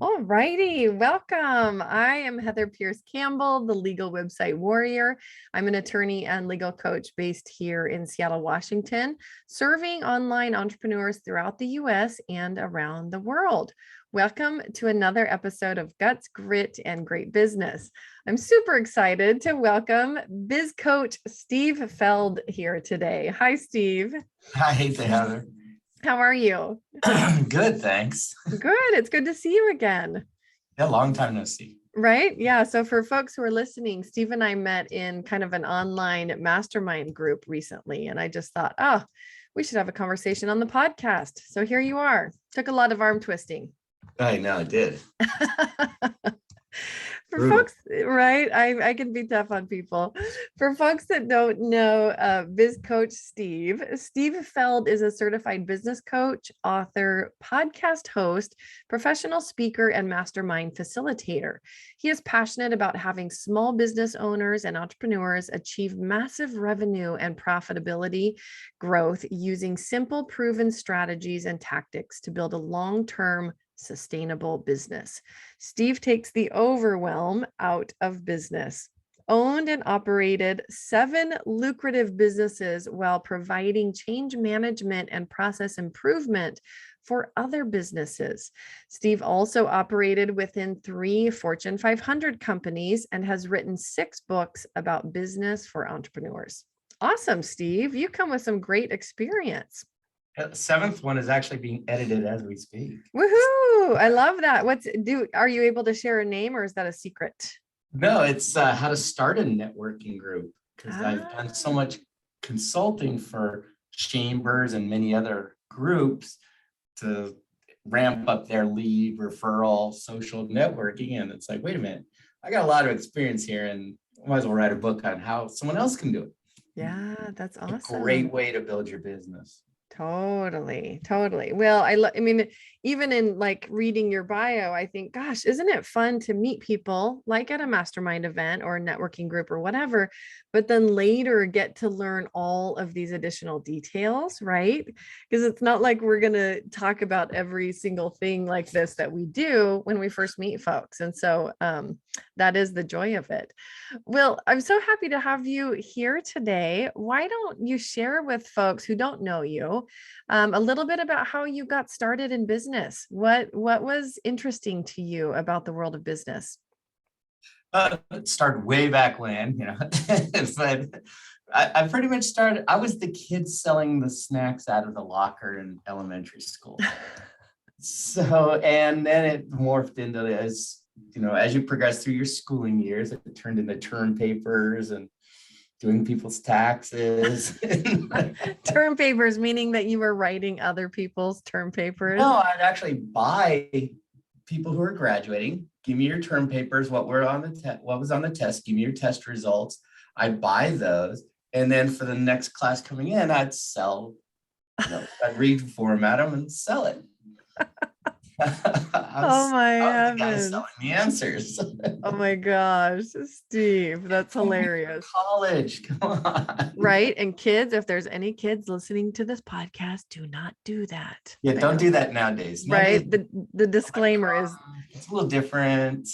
All righty, welcome. I am Heather Pierce Campbell, the legal website warrior. I'm an attorney and legal coach based here in Seattle, Washington, serving online entrepreneurs throughout the US and around the world. Welcome to another episode of Guts, Grit, and Great Business. I'm super excited to welcome biz coach Steve Feld here today. Hi, Steve. Hi, Heather. How are you? Good, thanks. Good. It's good to see you again. Yeah, long time no see. Right. Yeah. So for folks who are listening, Steve and I met in kind of an online mastermind group recently. And I just thought, oh, we should have a conversation on the podcast. So here you are. Took a lot of arm twisting. I know, it did. For Brutal. folks, right? I can be tough on people. For folks that don't know, biz coach Steve Feld is a certified business coach, author, podcast host, professional speaker, and mastermind facilitator. He is passionate about having small business owners and entrepreneurs achieve massive revenue and profitability growth using simple, proven strategies and tactics to build a long-term sustainable business. Steve takes the overwhelm out of business. Owned and operated 7 lucrative businesses while providing change management and process improvement for other businesses. Steve also operated within 3 Fortune 500 companies and has written 6 books about business for entrepreneurs. Awesome, Steve. You come with some great experience. The 7th one is actually being edited as we speak. Woohoo! I love that. Are you able to share a name or is that a secret? No, it's how to start a networking group, because I've done so much consulting for chambers and many other groups to ramp up their lead, referral, social networking. And it's like, wait a minute, I got a lot of experience here and I might as well write a book on how someone else can do it. Yeah, that's awesome. A great way to build your business. Totally. Well, I mean, even in like reading your bio, I think, gosh, isn't it fun to meet people like at a mastermind event or a networking group or whatever, but then later get to learn all of these additional details, right? Because it's not like we're going to talk about every single thing like this that we do when we first meet folks. And so that is the joy of it. Well, I'm so happy to have you here today. Why don't you share with folks who don't know you a little bit about how you got started in business? What was interesting to you about the world of business? It started way back when, but I pretty much started, I was the kid selling the snacks out of the locker in elementary school. So, and then it morphed into this, as you progress through your schooling years, it turned into term papers and doing people's taxes. Term papers, meaning that you were writing other people's term papers? No, I'd actually buy people who are graduating. Give me your term papers, what was on the test, give me your test results. I'd buy those. And then for the next class coming in, I'd sell, I'd read, format them and sell it. Oh my heavens. Selling the answers. Oh my gosh, Steve, that's hilarious. College, come on. Right. And kids, if there's any kids listening to this podcast, do not do that. Yeah, don't do that nowadays. Right. The disclaimer is it's a little different.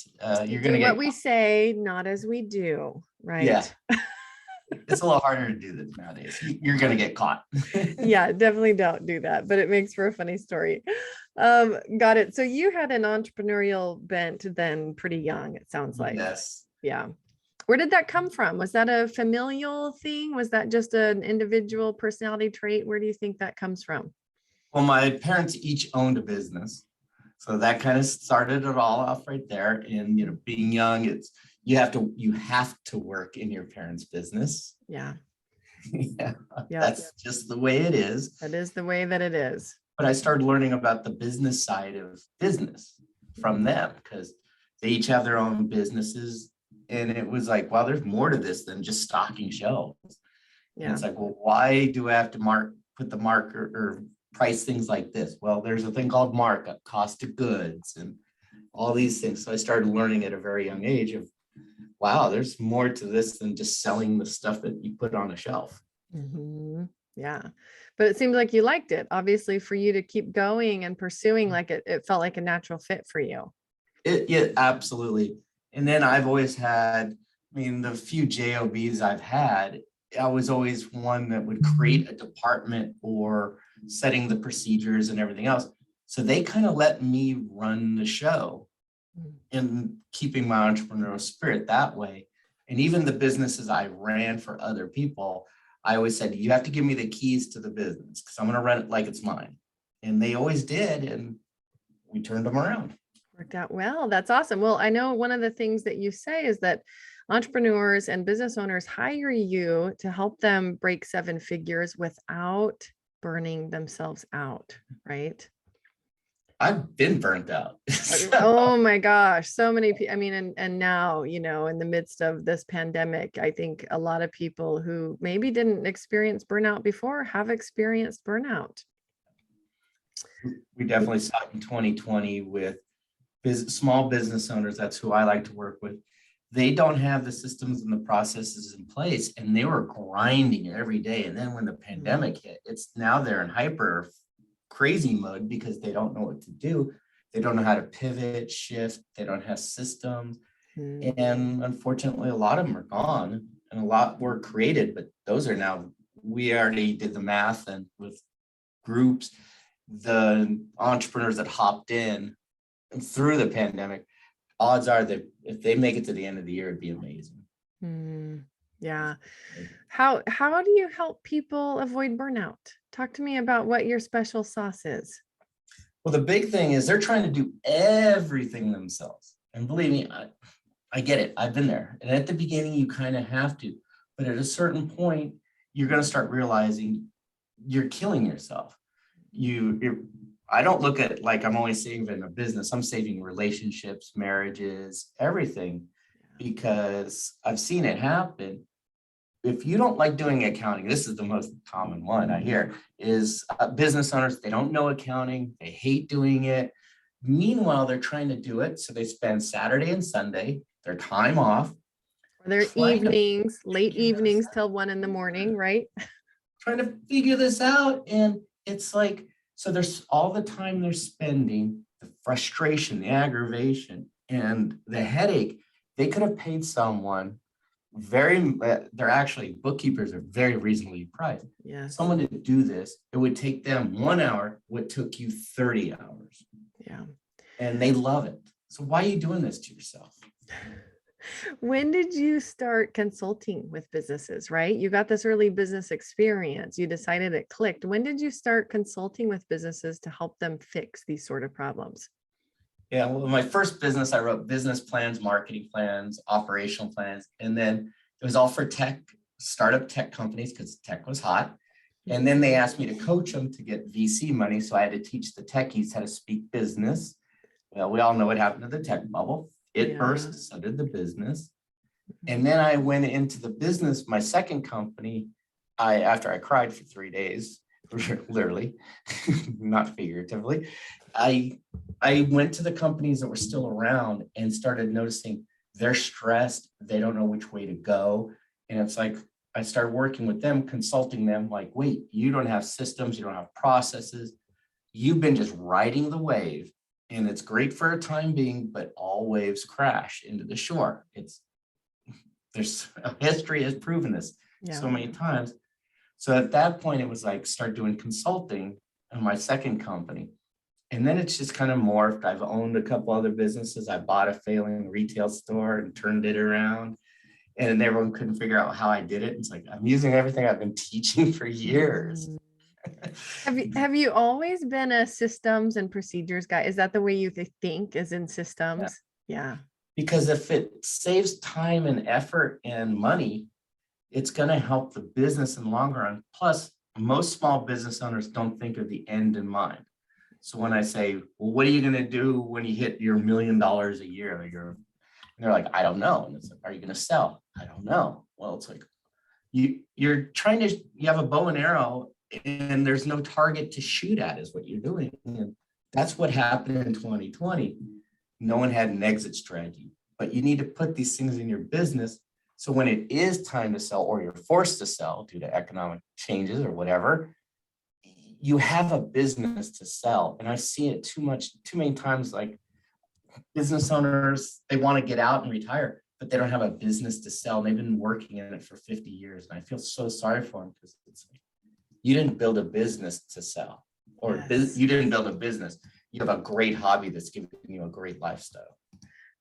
You're gonna do get what we say, not as we do. Right. Yeah. It's a little harder to do this nowadays. You're going to get caught. Yeah, definitely don't do that, but it makes for a funny story. Got it. So you had an entrepreneurial bent then pretty young, it sounds like. Yes. Yeah. Where did that come from? Was that a familial thing? Was that just an individual personality trait? Where do you think that comes from? Well, my parents each owned a business. So that kind of started it all off right there. And, being young, you have to work in your parents' business. Yeah. Yeah. That's just the way it is. That is the way that it is. But I started learning about the business side of business from them because they each have their own businesses. And it was like, well, there's more to this than just stocking shelves. Yeah. And it's like, well, why do I have to put the marker or price things like this? Well, there's a thing called markup, cost of goods, and all these things. So I started learning at a very young age of, wow, there's more to this than just selling the stuff that you put on a shelf. Mm-hmm. Yeah. But it seems like you liked it, obviously, for you to keep going and pursuing, like it felt like a natural fit for you. Yeah, absolutely. And then I've always had, I mean, the few JOBs I've had, I was always one that would create a department or setting the procedures and everything else. So they kind of let me run the show and keeping my entrepreneurial spirit that way. And even the businesses I ran for other people, I always said, you have to give me the keys to the business because I'm going to run it like it's mine. And they always did. And we turned them around. Worked out well. That's awesome. Well, I know one of the things that you say is that entrepreneurs and business owners hire you to help them break seven figures without burning themselves out, right? I've been burnt out. Oh my gosh, so many people. I mean, and now, you know, in the midst of this pandemic, I think a lot of people who maybe didn't experience burnout before have experienced burnout. We definitely saw it in 2020 with small business owners. That's who I like to work with. They don't have the systems and the processes in place, and they were grinding every day. And then when the pandemic hit, it's now they're in hyper crazy mode because they don't know what to do. They don't know how to pivot, shift. They don't have systems. And unfortunately, a lot of them are gone and a lot were created, but those are now, we already did the math, and with groups, the entrepreneurs that hopped in through the pandemic, odds are that if they make it to the end of the year, it'd be amazing. Yeah. How do you help people avoid burnout? Talk to me about what your special sauce is. Well, the big thing is they're trying to do everything themselves. And believe me, I get it. I've been there. And at the beginning, you kind of have to. But at a certain point, you're going to start realizing you're killing yourself. I don't look at it like I'm only saving a business. I'm saving relationships, marriages, everything, because I've seen it happen. If you don't like doing accounting, this is the most common one I hear, is business owners, they don't know accounting, they hate doing it. Meanwhile, they're trying to do it. So they spend Saturday and Sunday, their time off. Their evenings, late evenings till 1 a.m, right? Trying to figure this out. And it's like, so there's all the time they're spending, the frustration, the aggravation, and the headache. They could have paid someone they're actually, bookkeepers are very reasonably priced. Yeah. Someone to do this, it would take them 1 hour, what took you 30 hours. Yeah. And they love it. So why are you doing this to yourself? When did you start consulting with businesses, right? You got this early business experience. You decided it clicked. When did you start consulting with businesses to help them fix these sort of problems? Yeah, well, my first business, I wrote business plans, marketing plans, operational plans, and then it was all for startup tech companies because tech was hot. And then they asked me to coach them to get VC money. So I had to teach the techies how to speak business. Well, we all know what happened to the tech bubble. It burst, so did the business. And then I went into the business, my second company, after I cried for 3 days, literally, not figuratively, I went to the companies that were still around and started noticing they're stressed. They don't know which way to go. And it's like, I started working with them, consulting them like, wait, you don't have systems, you don't have processes. You've been just riding the wave and it's great for a time being, but all waves crash into the shore. History has proven this so many times. So at that point, it was like, start doing consulting on my second company. And then it's just kind of morphed. I've owned a couple other businesses. I bought a failing retail store and turned it around. And everyone couldn't figure out how I did it. It's like, I'm using everything I've been teaching for years. Have you always been a systems and procedures guy? Is that the way you think, is in systems? Yeah. Because if it saves time and effort and money, it's going to help the business in the long run. Plus, most small business owners don't think of the end in mind. So when I say, well, what are you going to do when you hit your $1 million a year? And they're like, I don't know. And it's like, are you going to sell? I don't know. Well, it's like, you have a bow and arrow and there's no target to shoot at is what you're doing. And that's what happened in 2020. No one had an exit strategy, but you need to put these things in your business. So when it is time to sell or you're forced to sell due to economic changes or whatever, you have a business to sell. And I've seen it too many times. Like business owners, they want to get out and retire, but they don't have a business to sell. They've been working in it for 50 years. And I feel so sorry for them because it's like, you didn't build a business to sell, or Yes. you didn't build a business. You have a great hobby that's giving you a great lifestyle.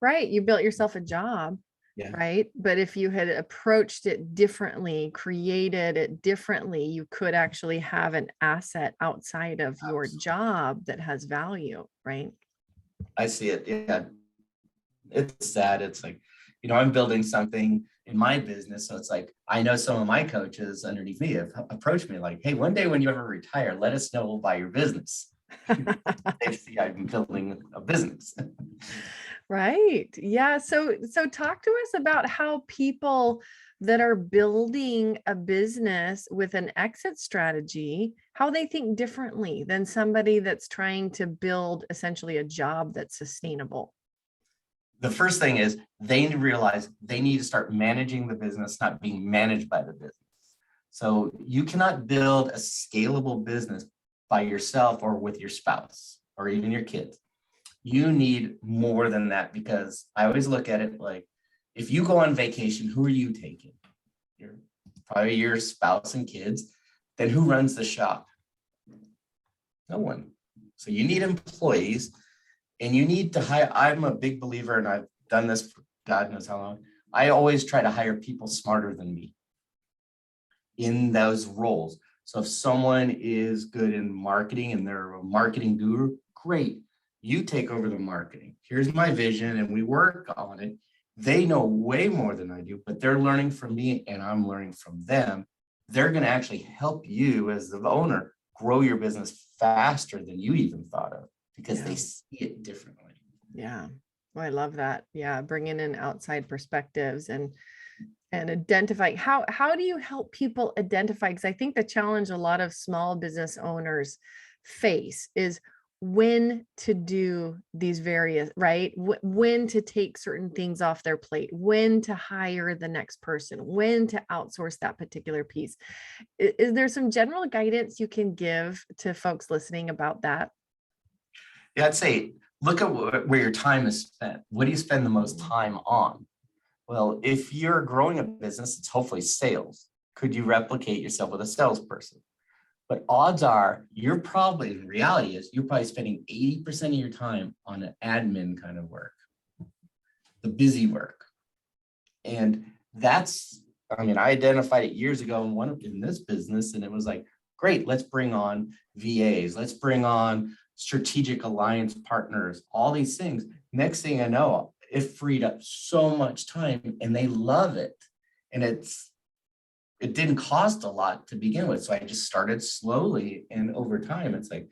Right. You built yourself a job. Yeah. Right. But if you had approached it differently, created it differently, you could actually have an asset outside of your job that has value. Right. I see it. Yeah. It's sad. It's like, I'm building something in my business. So it's like, I know some of my coaches underneath me have approached me like, hey, one day when you ever retire, let us know, we'll buy your business. They see I'm building a business. Right. Yeah. So talk to us about how people that are building a business with an exit strategy, how they think differently than somebody that's trying to build essentially a job that's sustainable. The first thing is they need to realize they need to start managing the business, not being managed by the business. So you cannot build a scalable business by yourself or with your spouse or even your kids. You need more than that, because I always look at it like, if you go on vacation, who are you taking? Probably your spouse and kids. Then who runs the shop? No one. So you need employees, and you need to hire. I'm a big believer, and I've done this for God knows how long. I always try to hire people smarter than me in those roles. So if someone is good in marketing and they're a marketing guru, great. You take over the marketing. Here's my vision, and we work on it. They know way more than I do, but they're learning from me and I'm learning from them. They're going to actually help you as the owner grow your business faster than you even thought of, because they see it differently. Yeah. Well, I love that. Yeah. Bringing in outside perspectives and identify how do you help people identify? Because I think the challenge a lot of small business owners face is when to do these various, right? When to take certain things off their plate, when to hire the next person, when to outsource that particular piece. Is there some general guidance you can give to folks listening about that? Yeah, I'd say look at where your time is spent. What do you spend the most time on? Well, if you're growing a business, it's hopefully sales. Could you replicate yourself with a salesperson? But odds are you're probably, in reality is you're probably spending 80% of your time on an admin kind of work, the busy work. And that's, I identified it years ago in this business, and it was like, great, let's bring on VAs, let's bring on strategic alliance partners, all these things. Next thing I know, it freed up so much time, and they love it. And it didn't cost a lot to begin with. So I just started slowly, and over time, it's like,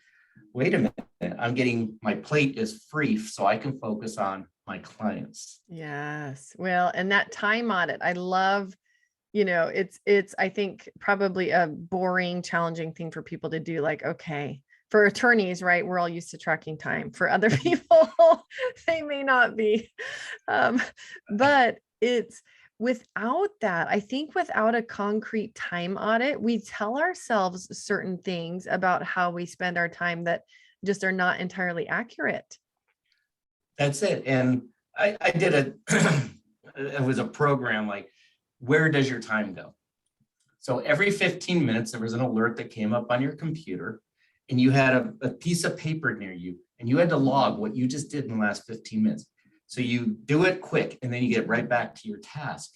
wait a minute, my plate is free so I can focus on my clients. Yes. Well, and that time audit, I love, it's, I think probably a boring, challenging thing for people to do. Like, okay, for attorneys, right? We're all used to tracking time. For other people, they may not be. But it's, without that, I think without a concrete time audit, we tell ourselves certain things about how we spend our time that just are not entirely accurate. That's it. And I did it was a program like, where does your time go? So every 15 minutes, there was an alert that came up on your computer, and you had a piece of paper near you, and you had to log what you just did in the last 15 minutes. So you do it quick, and then you get right back to your task.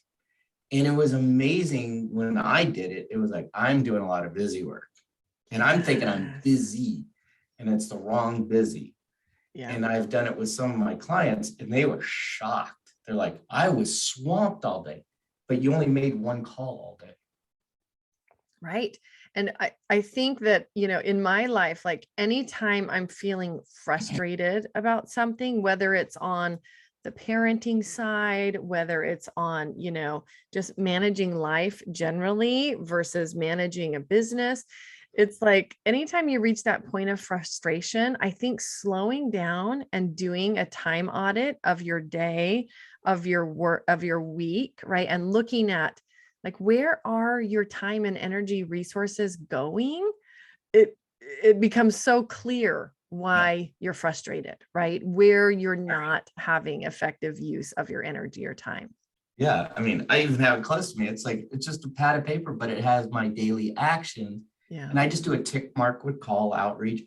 And it was amazing when I did it. It was like, I'm doing a lot of busy work, and I'm thinking I'm busy, and it's the wrong busy. Yeah. And I've done it with some of my clients, and they were shocked. They're like, I was swamped all day, but you only made one call all day. Right. And I think that, in my life, like anytime I'm feeling frustrated about something, whether it's on the parenting side, whether it's on, just managing life generally versus managing a business, it's like anytime you reach that point of frustration, I think slowing down and doing a time audit of your day, of your work, of your week, right? And looking at like, where are your time and energy resources going? It becomes so clear why you're frustrated, right? Where you're not having effective use of your energy or time. Yeah. I mean, I even have it close to me. It's like, it's just a pad of paper, but it has my daily actions. Yeah. And I just do a tick mark with call outreach.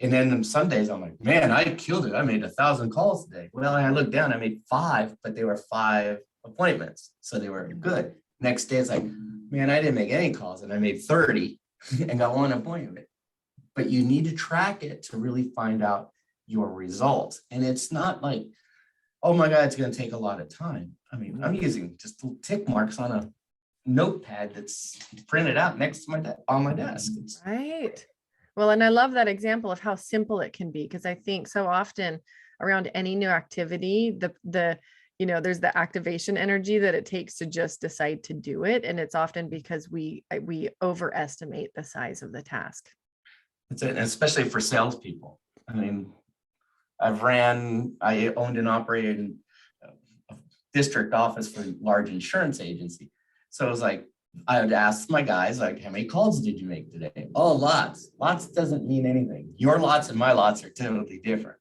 And then on Sundays, I'm like, man, I killed it. I made 1,000 calls today. Well, I looked down, I made 5, but they were 5 appointments. So they were good. Next day, it's like, man, I didn't make any calls and I made 30 and got 1 appointment. But you need to track it to really find out your results. And it's not like, oh my God, it's going to take a lot of time. I mean, I'm using just little tick marks on a notepad that's printed out next to on my desk. Right. Well, and I love that example of how simple it can be, because I think so often around any new activity, there's the activation energy that it takes to just decide to do it. And it's often because we overestimate the size of the task. It's it, especially for salespeople. I mean, I owned and operated a district office for a large insurance agency. So it was like, I would ask my guys, like, how many calls did you make today? Oh, lots. Lots doesn't mean anything. Your lots and my lots are totally different.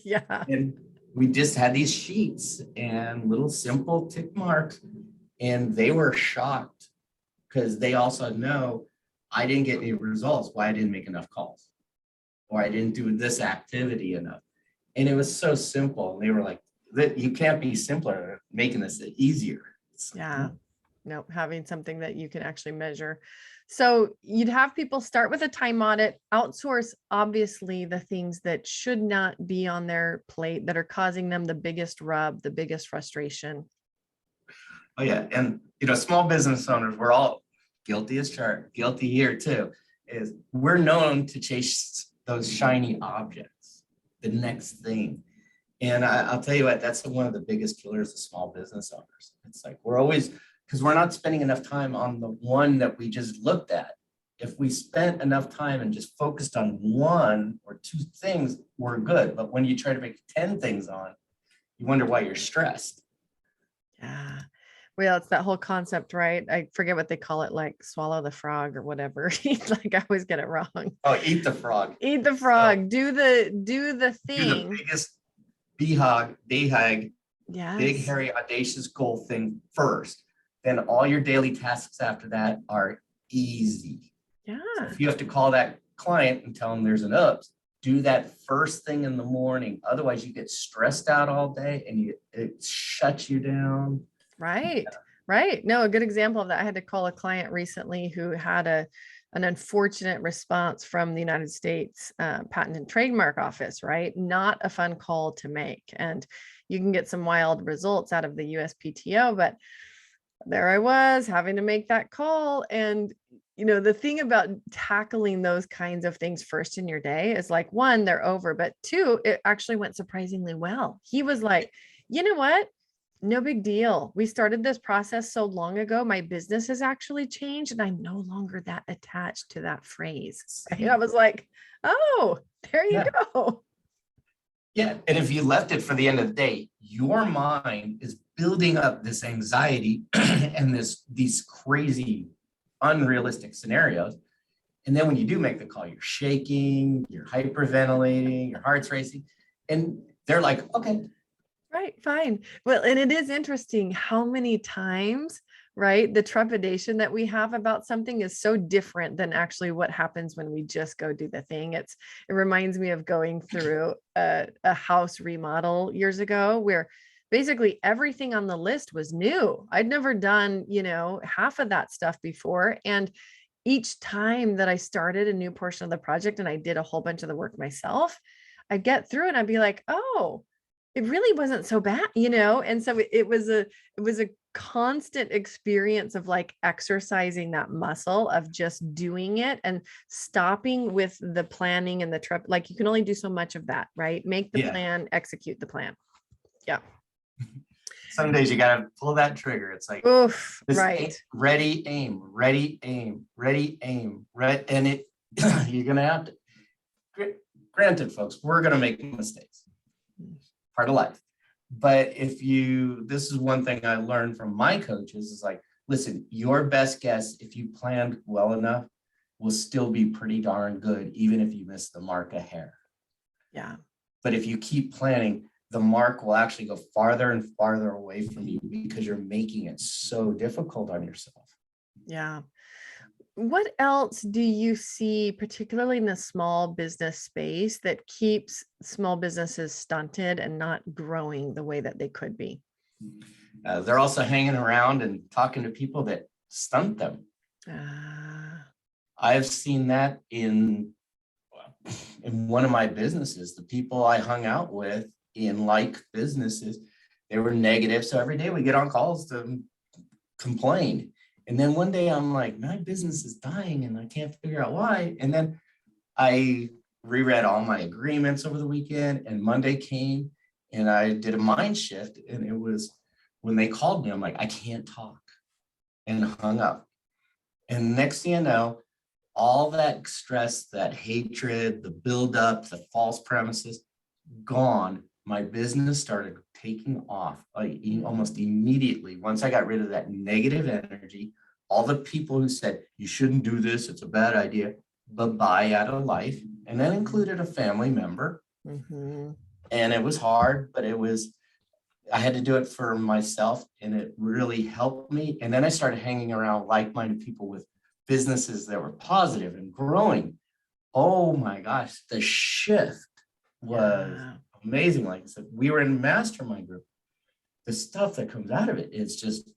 Yeah. And we just had these sheets and little simple tick marks, and they were shocked because they also know I didn't get any results, why I didn't make enough calls, or I didn't do this activity enough. And it was so simple. And they were like, that you can't be simpler, making this easier. Yeah. No, having something that you can actually measure. So you'd have people start with a time audit, outsource, obviously, the things that should not be on their plate that are causing them the biggest rub, the biggest frustration. Oh yeah. And small business owners, we're all guilty as charged, guilty here too, is we're known to chase those shiny objects, the next thing. And I'll tell you what, that's one of the biggest killers of small business owners. It's like, because we're not spending enough time on the one that we just looked at. If we spent enough time and just focused on 1 or 2 things, we're good. But when you try to make 10 things on, you wonder why you're stressed. Yeah. Well, it's that whole concept, right? I forget what they call it, like swallow the frog or whatever. Like I always get it wrong. Oh, eat the frog. Eat the frog. So, do the thing. Do the biggest BHAG, Yes. big, hairy, audacious goal thing first. Then all your daily tasks after that are easy. Yeah. So if you have to call that client and tell them there's an ups, do that first thing in the morning. Otherwise, you get stressed out all day and it shuts you down. Right. Yeah. Right. No, a good example of that. I had to call a client recently who had an unfortunate response from the United States Patent and Trademark Office, right? Not a fun call to make. And you can get some wild results out of the USPTO, but there I was having to make that call. And, the thing about tackling those kinds of things first in your day is like, 1, they're over, but 2, it actually went surprisingly well. He was like, you know what? No big deal. We started this process so long ago. My business has actually changed and I'm no longer that attached to that phrase. Right? I was like, oh, there you go. Yeah. And if you left it for the end of the day, your mind is building up this anxiety and these crazy, unrealistic scenarios. And then when you do make the call, you're shaking, you're hyperventilating, your heart's racing. And they're like, okay. Right, fine. Well, and it is interesting how many times, right, the trepidation that we have about something is so different than actually what happens when we just go do the thing. It reminds me of going through a house remodel years ago where basically everything on the list was new. I'd never done, half of that stuff before. And each time that I started a new portion of the project and I did a whole bunch of the work myself, I'd get through and I'd be like, oh, it really wasn't so bad, And so it was a constant experience of like exercising that muscle of just doing it and stopping with the planning and like you can only do so much of that, right? Make the plan, execute the plan. Yeah. Some days you got to pull that trigger. It's like, oof, right. Ready, aim, ready, aim, ready, aim, right. And you're going to have to, granted, folks, we're going to make mistakes. Part of life. But this is one thing I learned from my coaches is like, listen, your best guess, if you planned well enough, will still be pretty darn good, even if you miss the mark a hair. Yeah. But if you keep planning, the mark will actually go farther and farther away from you because you're making it so difficult on yourself. Yeah. What else do you see, particularly in the small business space, that keeps small businesses stunted and not growing the way that they could be? They're also hanging around and talking to people that stunt them. Ah, I've seen that in one of my businesses. The people I hung out with in like businesses, they were negative. So every day we get on calls to complain. And then one day I'm like, my business is dying and I can't figure out why. And then I reread all my agreements over the weekend, and Monday came and I did a mind shift. And it was when they called me, I'm like, I can't talk, and hung up. And next thing you know, all that stress, that hatred, the buildup, the false premises, gone. My business started taking off like almost immediately. Once I got rid of that negative energy, all the people who said, you shouldn't do this, it's a bad idea, bye-bye out of life. And that included a family member. mm-hmm. And it was hard, but I had to do it for myself, and it really helped me. And then I started hanging around like-minded people with businesses that were positive and growing. Oh my gosh, the shift was amazing. Like I said, we were in mastermind group. The stuff that comes out of it is just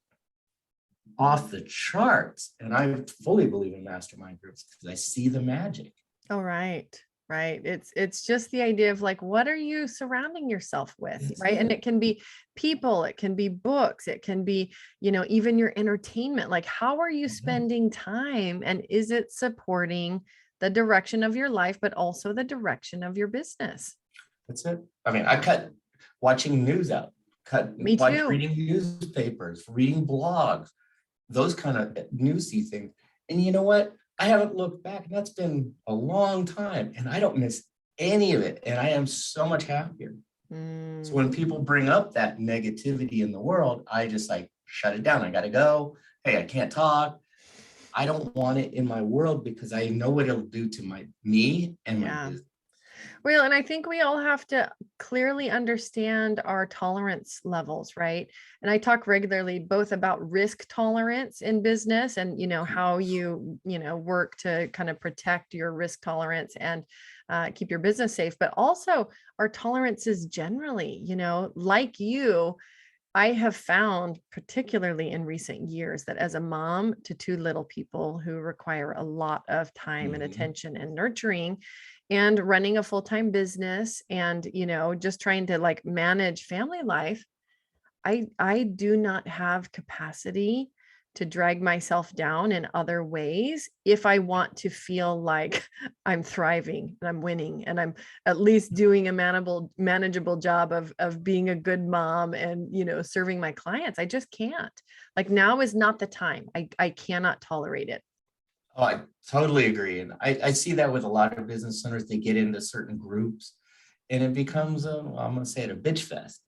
off the charts. And I fully believe in mastermind groups because I see the magic. Oh, right. Right. It's just the idea of like, what are you surrounding yourself with? That's right. And it. it can be people, it can be books, it can be, even your entertainment. Like, how are you spending time, and is it supporting the direction of your life, but also the direction of your business? That's it. I mean, I cut watching news out, Me too. reading newspapers, reading blogs, those kind of newsy things. And you know what? I haven't looked back, and that's been a long time, and I don't miss any of it. And I am so much happier. So when people bring up that negativity in the world, I just like shut it down. I got to go. Hey, I can't talk. I don't want it in my world because I know what it'll do to me and my Yeah. business. Well, and I think we all have to clearly understand our tolerance levels, right? And I talk regularly both about risk tolerance in business and, how you, work to kind of protect your risk tolerance and keep your business safe, but also our tolerances generally, like you. I have found, particularly in recent years, that as a mom to two little people who require a lot of time and attention and nurturing, and running a full-time business, and just trying to like manage family life, I do not have capacity to drag myself down in other ways if I want to feel like I'm thriving and I'm winning and I'm at least doing a manageable job of being a good mom and serving my clients. I just can't. Like, now is not the time. I cannot tolerate it. Oh, I totally agree. And I see that with a lot of business owners. They get into certain groups and it becomes I'm going to say it, a bitch fest.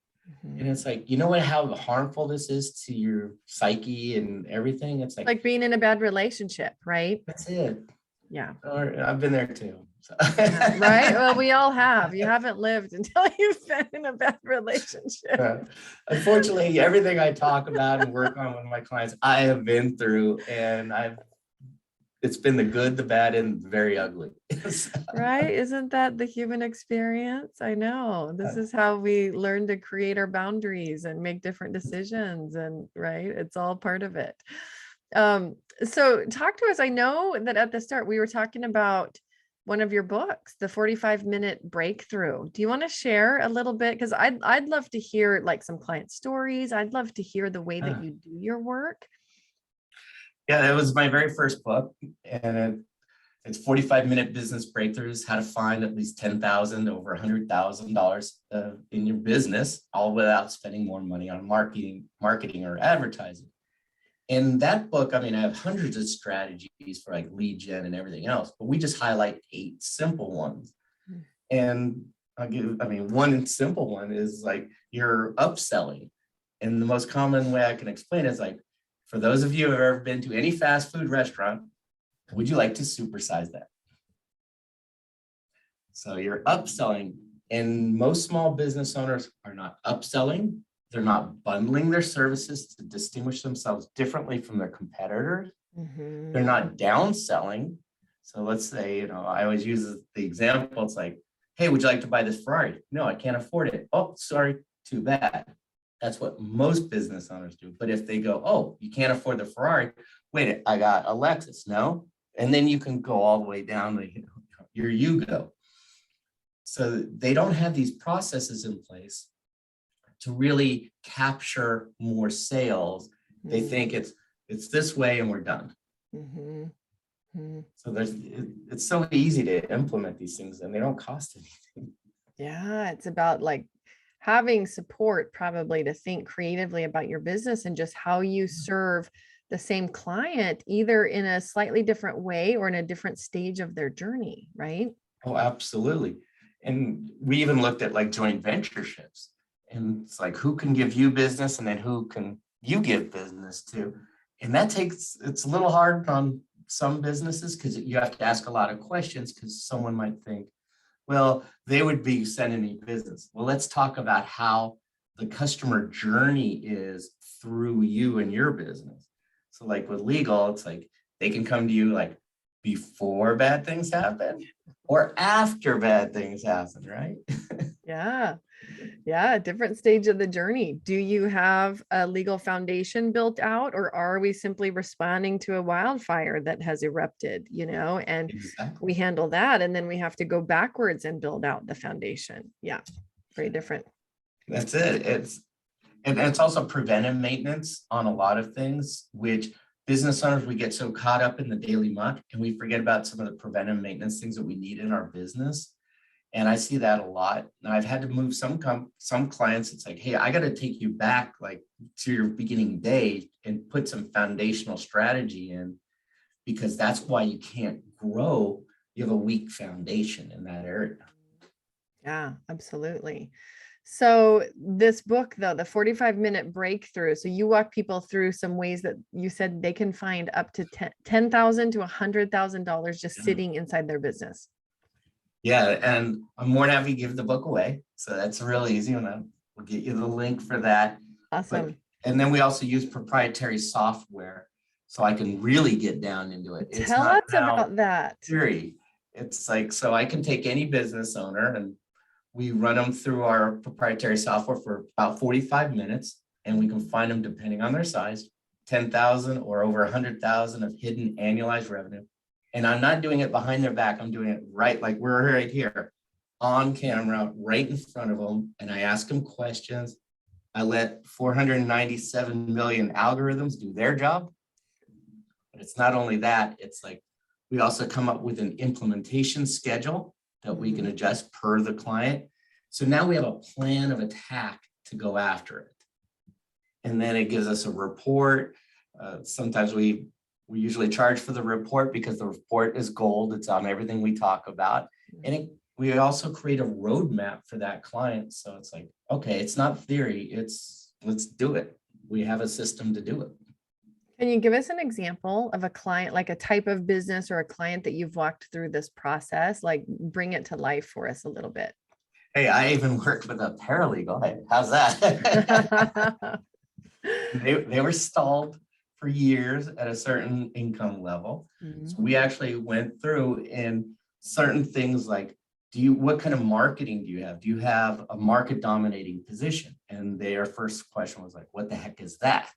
And it's like, you know what, how harmful this is to your psyche and everything. It's Like being in a bad relationship, right? That's it. Yeah. Or I've been there too. So. Yeah, right. Well, we all have. You haven't lived until you've been in a bad relationship. Unfortunately, everything I talk about and work on with my clients, I have been through, and it's been the good, the bad, and the very ugly. Right? Isn't that the human experience? I know. This is how we learn to create our boundaries and make different decisions. And right, it's all part of it. So talk to us. I know that at the start we were talking about one of your books, the 45-minute breakthrough. Do you want to share a little bit? Because I'd love to hear like some client stories. I'd love to hear the way that you do your work. Yeah, it was my very first book, and it's 45-minute business breakthroughs, how to find at least $10,000 to over $100,000 in your business, all without spending more money on marketing or advertising. In that book, I mean, I have hundreds of strategies for like lead gen and everything else, but we just highlight 8 simple ones. And one simple one is like you're upselling. And the most common way I can explain it is like, for those of you who have ever been to any fast food restaurant, would you like to supersize that? So you're upselling, And most small business owners are not upselling. They're not bundling their services to distinguish themselves differently from their competitors. Mhm. They're not downselling. So let's say, I always use the example. It's like, hey, would you like to buy this Ferrari? No, I can't afford it. Oh, sorry, too bad. That's what most business owners do. But if they go, oh, you can't afford the Ferrari, wait, I got a Lexus, no? And then you can go all the way down to your Yugo. So they don't have these processes in place to really capture more sales. They think it's this way and we're done. Mhm. Mhm. So it's so easy to implement these things and they don't cost anything. Yeah, it's about like having support probably to think creatively about your business and just how you serve the same client, either in a slightly different way or in a different stage of their journey, right? Oh, absolutely. And we even looked at like joint ventureships. And it's like, who can give you business and then who can you give business to? And it's a little hard on some businesses because you have to ask a lot of questions because someone might think, well, they would be sending me business. Well, let's talk about how the customer journey is through you and your business. So like with legal, it's like they can come to you like before bad things happen or after bad things happen, right? Yeah. Yeah. Different stage of the journey. Do you have a legal foundation built out, or are we simply responding to a wildfire that has erupted, and we Exactly. handle that. And then we have to go backwards and build out the foundation. Yeah. Very different. That's it. And it's also preventive maintenance on a lot of things, which business owners, we get so caught up in the daily muck and we forget about some of the preventive maintenance things that we need in our business. And I see that a lot. And I've had to move some clients. It's like, hey, I got to take you back like to your beginning day and put some foundational strategy in, because that's why you can't grow. You have a weak foundation in that area. Yeah, absolutely. So this book, though, the 45-minute breakthrough. So you walk people through some ways that you said they can find up to $10,000 to $100,000 just Yeah. sitting inside their business. Yeah, and I'm more than happy to give the book away. So that's real easy, and we'll get you the link for that. But Awesome. and then we also use proprietary software, so I can really get down into it. It's Tell not us now about that. theory. It's like, so I can take any business owner and we run them through our proprietary software for about 45 minutes, and we can find them depending on their size, 10,000 or over 100,000 of hidden annualized revenue. And I'm not doing it behind their back. I'm doing it right, like we're right here on camera, right in front of them. And I ask them questions. I let 497 million algorithms do their job. But it's not only that, it's like we also come up with an implementation schedule that we can adjust per the client. So now we have a plan of attack to go after it. And then it gives us a report. Sometimes we usually charge for the report because the report is gold. It's on everything we talk about. And we also create a roadmap for that client. So it's like, okay, it's not theory. Let's do it. We have a system to do it. Can you give us an example of a client, like a type of business or a client that you've walked through this process? Like bring it to life for us a little bit. Hey, I even worked with a paralegal. Hey, how's that? They were stalled for years at a certain income level. So we actually went through and certain things like, what kind of marketing do you have? Do you have a market dominating position? And their first question was like, what the heck is that?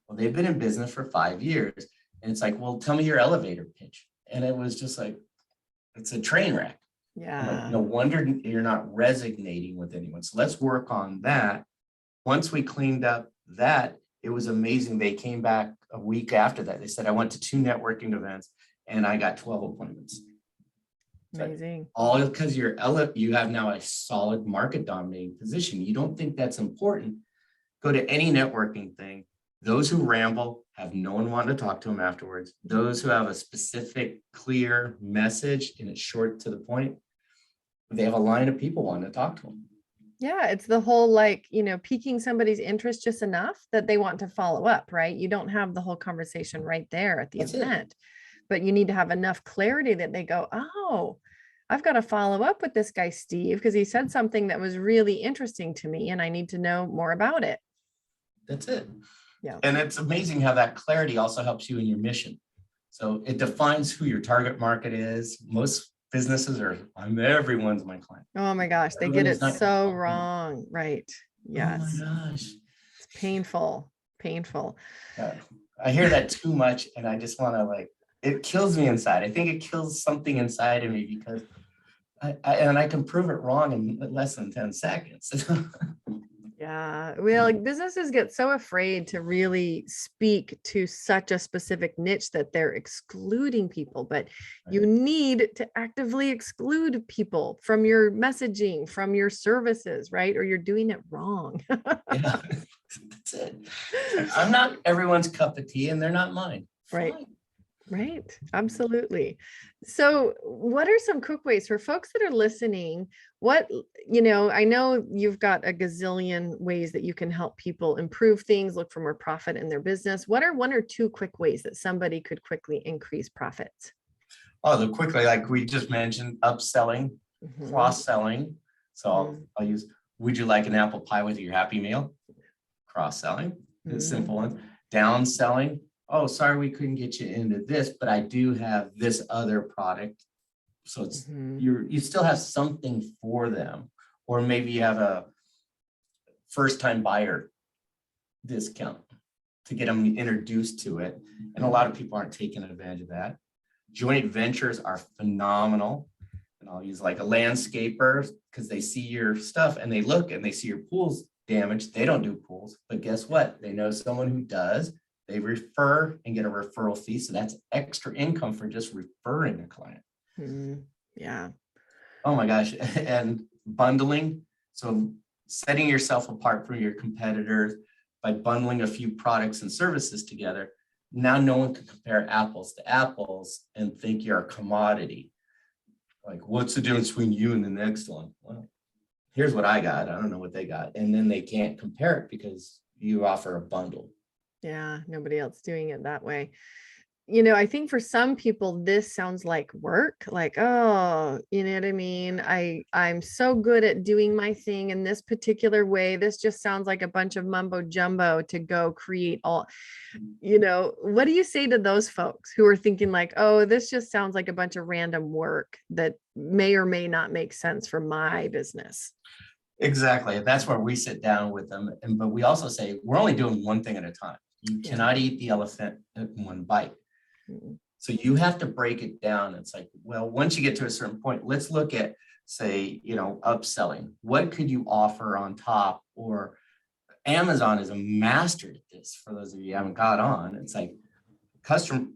Well, they've been in business for 5 years. And it's like, well, tell me your elevator pitch. And it was just like, it's a train wreck. Yeah. I'm like, no wonder you're not resonating with anyone. So let's work on that. Once we cleaned up that, it was amazing. They came back a week after that. They said, I went to 2 networking events and I got 12 appointments. Amazing. All because you have now a solid market dominating position. You don't think that's important? Go to any networking thing. Those who ramble have no one wanting to talk to them afterwards. Those who have a specific, clear message and it's short to the point, they have a line of people wanting to talk to them. Yeah, it's the whole piquing somebody's interest just enough that they want to follow up, right? You don't have the whole conversation right there at the event, but you need to have enough clarity that they go, oh, I've got to follow up with this guy, Steve, because he said something that was really interesting to me and I need to know more about it. That's it. Yeah. And it's amazing how that clarity also helps you in your mission. So it defines who your target market is. Most businesses are, everyone's my client. Oh my gosh, they get it so wrong. Right. Yes. Oh my gosh. It's painful, painful. I hear that too much and I just want to like, it kills me inside. I think it kills something inside of me because I can prove it wrong in less than 10 seconds. Yeah. Well, like businesses get so afraid to really speak to such a specific niche that they're excluding people, but you need to actively exclude people from your messaging, from your services, right? Or you're doing it wrong. Yeah, that's it. I'm not everyone's cup of tea and they're not mine. Right. Fine. Right. Absolutely. So what are some quick ways for folks that are listening? I know you've got a gazillion ways that you can help people improve things, look for more profit in their business. What are 1 or 2 quick ways that somebody could quickly increase profits? Oh, the quickly, like we just mentioned, upselling, cross-selling. So I'll use, would you like an apple pie with your Happy Meal? Cross-selling, the simple one. Downselling. Oh, sorry, we couldn't get you into this, but I do have this other product. So it's you still have something for them. Or maybe you have a first-time buyer discount to get them introduced to it. And a lot of people aren't taking advantage of that. Joint ventures are phenomenal. And I'll use like a landscaper because they see your stuff and they look and they see your pool's damaged. They don't do pools, but guess what? They know someone who does. They refer and get a referral fee. So that's extra income for just referring a client. Yeah. Oh my gosh. And bundling. So setting yourself apart from your competitors by bundling a few products and services together. Now no one can compare apples to apples and think you're a commodity. Like, what's the difference between you and the next one? Well, here's what I got. I don't know what they got. And then they can't compare it because you offer a bundle. Yeah, nobody else doing it that way. I think for some people, this sounds like work, like, oh, you know what I mean? I'm so good at doing my thing in this particular way. This just sounds like a bunch of mumbo jumbo to go create all, what do you say to those folks who are thinking like, oh, this just sounds like a bunch of random work that may or may not make sense for my business? Exactly. That's where we sit down with them. But we also say, we're only doing one thing at a time. You cannot eat the elephant in one bite. So you have to break it down. It's like, well, once you get to a certain point, let's look at, say, upselling. What could you offer on top? Or Amazon is a master at this. For those of you who haven't got on, it's like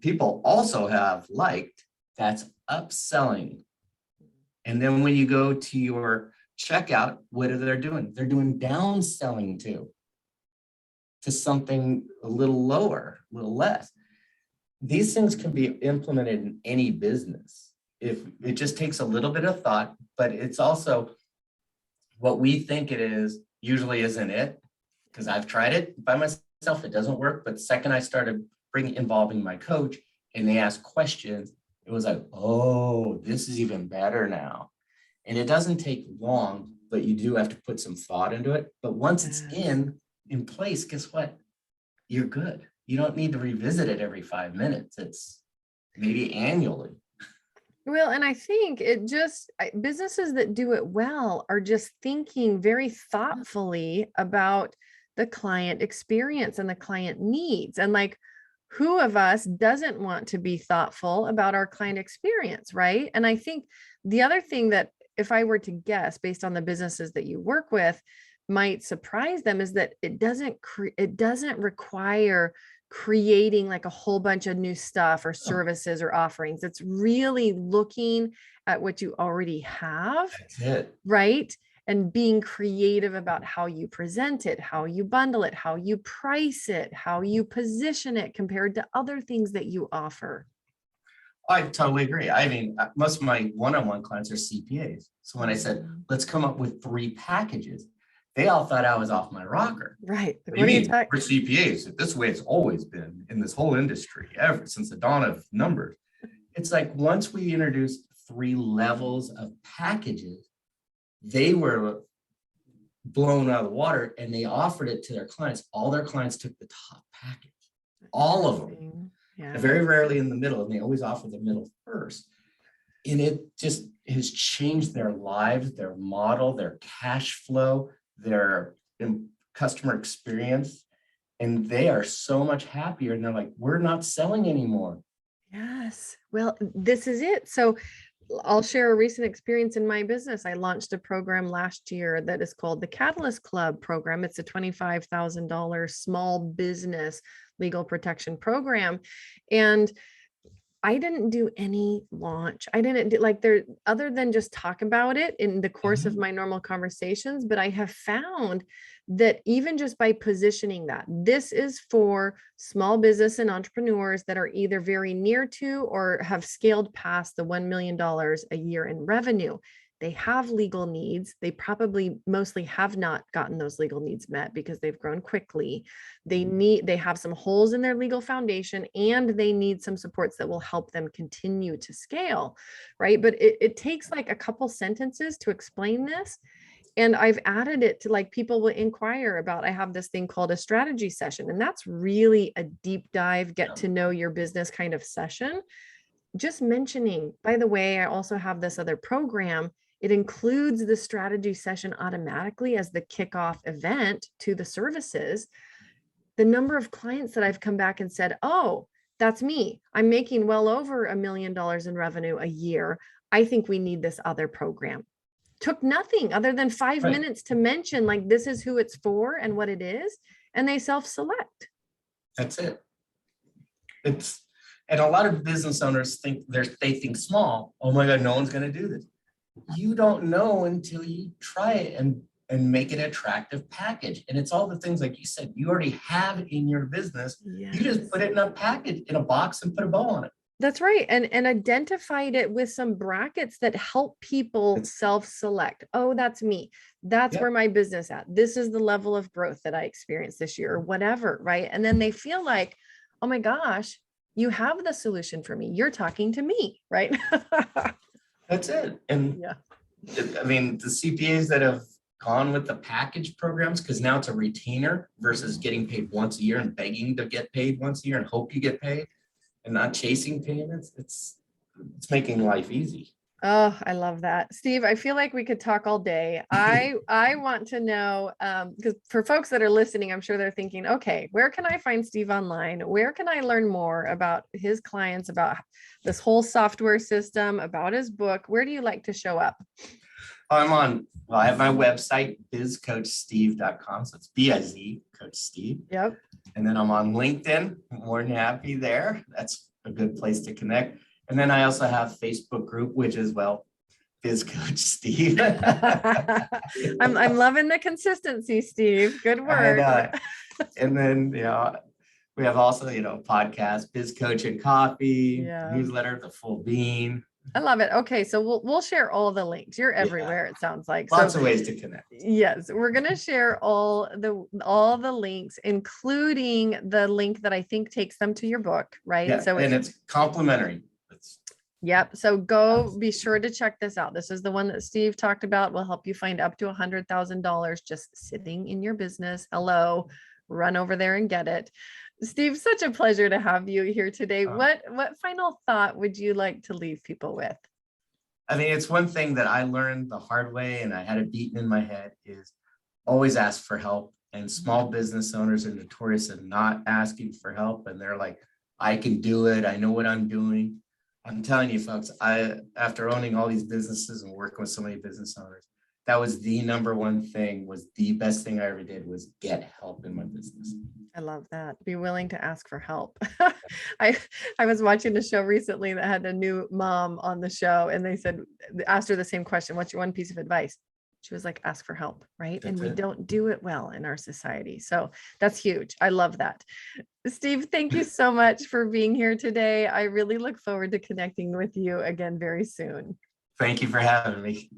people also have liked, that's upselling. And then when you go to your checkout, what are they doing? They're doing downselling too, to something a little lower, a little less. These things can be implemented in any business. If it just takes a little bit of thought, but it's also what we think it is usually isn't it, because I've tried it by myself, it doesn't work. But the second I started involving my coach and they asked questions, it was like, oh, this is even better now. And it doesn't take long, but you do have to put some thought into it. But once it's in place, guess what? You're good. You don't need to revisit it every 5 minutes. It's maybe annually. Well, and I think businesses that do it well are just thinking very thoughtfully about the client experience and the client needs. And like, who of us doesn't want to be thoughtful about our client experience, right? And I think the other thing that, if I were to guess based on the businesses that you work with, might surprise them is that it doesn't require creating like a whole bunch of new stuff or services or offerings. It's really looking at what you already have. That's it. Right? And being creative about how you present it, how you bundle it, how you price it, how you position it compared to other things that you offer. I totally agree. I mean, most of my one-on-one clients are CPAs. So when I said, let's come up with 3 packages, they all thought I was off my rocker. Right. What do you mean? We're CPAs. This way it's always been in this whole industry ever since the dawn of numbers. It's like once we introduced 3 levels of packages, they were blown out of the water, and they offered it to their clients. All their clients took the top package, all of them. Yeah. Very rarely in the middle, and they always offer the middle first. And it just has changed their lives, their model, their cash flow, their customer experience. And they are so much happier. And they're like, we're not selling anymore. Yes. Well, this is it. So I'll share a recent experience in my business. I launched a program last year that is called the Catalyst Club program. It's a $25,000 small business legal protection program. And I didn't do any launch. I didn't do other than just talk about it in the course of my normal conversations. But I have found that even just by positioning that this is for small business and entrepreneurs that are either very near to or have scaled past the $1 million a year in revenue. They have legal needs. They probably mostly have not gotten those legal needs met because they've grown quickly. They have some holes in their legal foundation, and they need some supports that will help them continue to scale, right? But it takes like a couple sentences to explain this. And I've added it to like people will inquire about, I have this thing called a strategy session. And that's really a deep dive, get to know your business kind of session. Just mentioning, by the way, I also have this other program. It includes the strategy session automatically as the kickoff event to the services. The number of clients that I've come back and said, oh, that's me. I'm making well over $1 million in revenue a year. I think we need this other program. Took nothing other than 5 minutes to mention, like, this is who it's for and what it is. And they self-select. That's it. And a lot of business owners think they think small. Oh my God, no one's going to do this. You don't know until you try it and make it an attractive package. And it's all the things like you said, you already have in your business. Yes. You just put it in a package, in a box, and put a bow on it. That's right. And identified it with some brackets that help people self-select. Oh, that's me. That's where my business at. This is the level of growth that I experienced this year or whatever. Right. And then they feel like, oh my gosh, you have the solution for me. You're talking to me. Right. That's it. And I mean, the CPAs that have gone with the package programs, because now it's a retainer versus getting paid once a year and begging to get paid once a year and hope you get paid and not chasing payments. It's making life easy. Oh, I love that. Steve, I feel like we could talk all day. I want to know, because for folks that are listening, I'm sure they're thinking, okay, where can I find Steve online? Where can I learn more about his clients, about this whole software system, about his book? Where do you like to show up? I have my website, bizcoachsteve.com. So it's B-I-Z, Coach Steve. Yep. And then I'm on LinkedIn. I'm more than happy there. That's a good place to connect. And then I also have Facebook group, which is, Biz Coach Steve. I'm loving the consistency, Steve. Good work. And then, we have also, podcast, Biz Coach and Coffee, newsletter, The Full Bean. I love it. Okay. So we'll share all the links. You're everywhere. It sounds like lots of ways to connect. Yes. We're going to share all the links, including the link that I think takes them to your book. Right. Yeah, so it's complimentary. Yep. So go be sure to check this out. This is the one that Steve talked about. Will help you find up to $100,000 just sitting in your business. Hello, run over there and get it. Steve, such a pleasure to have you here today. What final thought would you like to leave people with? I mean, it's one thing that I learned the hard way, and I had it beaten in my head, is always ask for help. And small business owners are notorious in not asking for help. And they're like, I can do it. I know what I'm doing. I'm telling you, folks, after owning all these businesses and working with so many business owners, that was the number one thing, was the best thing I ever did, was get help in my business. I love that. Be willing to ask for help. I was watching a show recently that had a new mom on the show, and they asked her the same question. What's your one piece of advice? She was like, ask for help, right? And we don't do it well in our society. So that's huge. I love that. Steve, thank you so much for being here today. I really look forward to connecting with you again very soon. Thank you for having me.